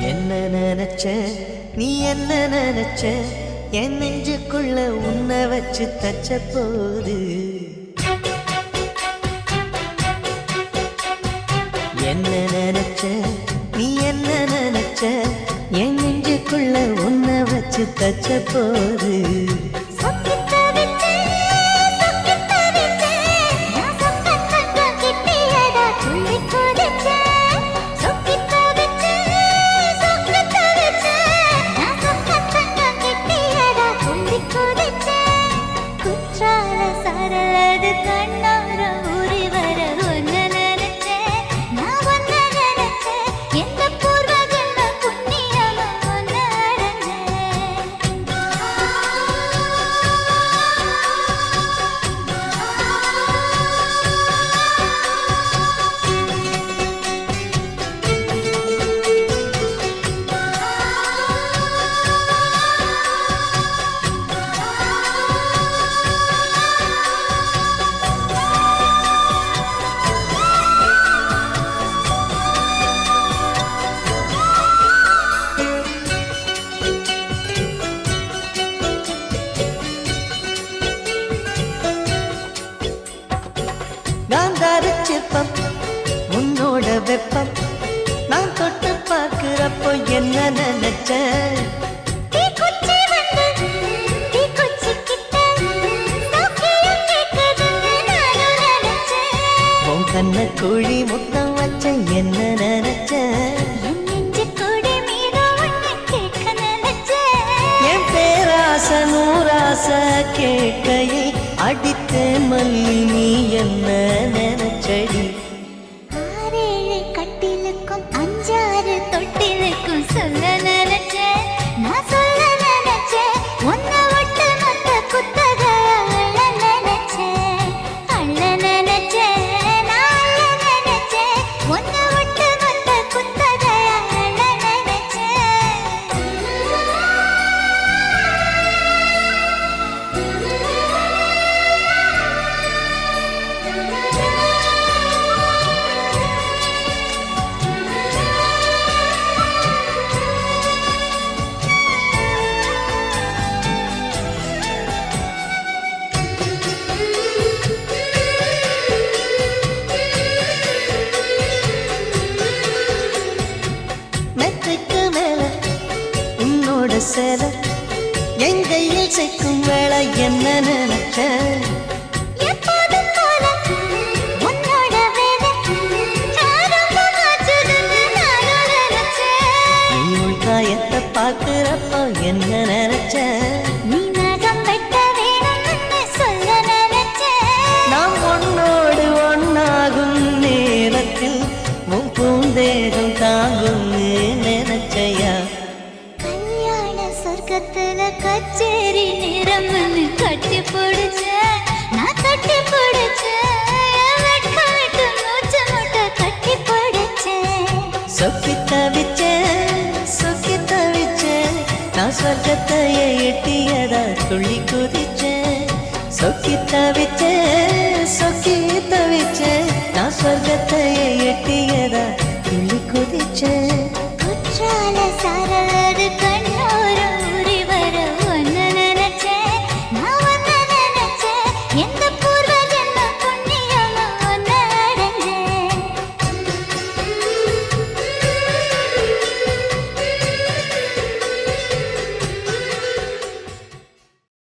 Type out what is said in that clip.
என்ன நினைச்ச நீ என்ன நினைச்ச என் நெஞ்சுக்குள்ள உன்னை வச்சு தச்ச போது என்ன நினைச்ச நீ என்ன நினைச்ச என் நெஞ்சுக்குள்ள உன்னை வச்சு தச்ச போது சிற்பம் உன்னோட வெப்பம் நான் தொட்டு பார்க்கிறப்போ என்ன நினைச்ச உன் கண்ண குழி முத்தம் வச்ச என்ன நினைச்ச என் பேராச நூராச கேட்கையை அடித்து மல்லி நீ என்ன நினைச்சடி ஆறேழு கட்டிலுக்கும் அஞ்சாறு தொட்டிலுக்கும் சொல்ல நினைச்சேன் நான் சொல்ல நினைச்சேன் உன்னை விட்டு மொத்த குத்தக அள்ள நினைச்சேன் அள்ள நினைச்சேன் நான் அள்ள நினைச்சேன் உன்னை விட்டு மொத்த குத்தக அள்ள நினைச்சேன் மெத்தைக்கு மேல உன்னோட சேலை என் கையில் சேர்க்கும் வேலை என்ன நினைச்ச எப்போதும் போல உன்னோட வேலை ஆரம்பமாச்சுதுன்னு நானும் நினைச்சேன் நீ உள்காயத்தை பார்க்கிறப்போ என்ன நினைச்ச நீ நகம் வெட்ட வேணும்னு சொல்ல நினைச்சேன் நாம் உன்னோடு ஒன்னாகும் நேரத்தில் உன் பூந்தேகம் தாங்கும் நினைச்சையா கல்யாண சொர்க்கத்துல கச்சேரி நிறம்னு கட்டி பிடிச்சேன் நான் கட்டி பிடிச்சேன் வெட்காட்டு மூச்சு முட்டை கட்டி பிடிச்சேன் சொக்கி தவிச்சேன் நான் சொர்க்கத்தையே எட்டியதா துள்ளி குதிச்சேன் சொக்கி தவிச்சேன் நான் சொர்க்கத்தையே எட்டியதா துள்ளி குதிச்சேன்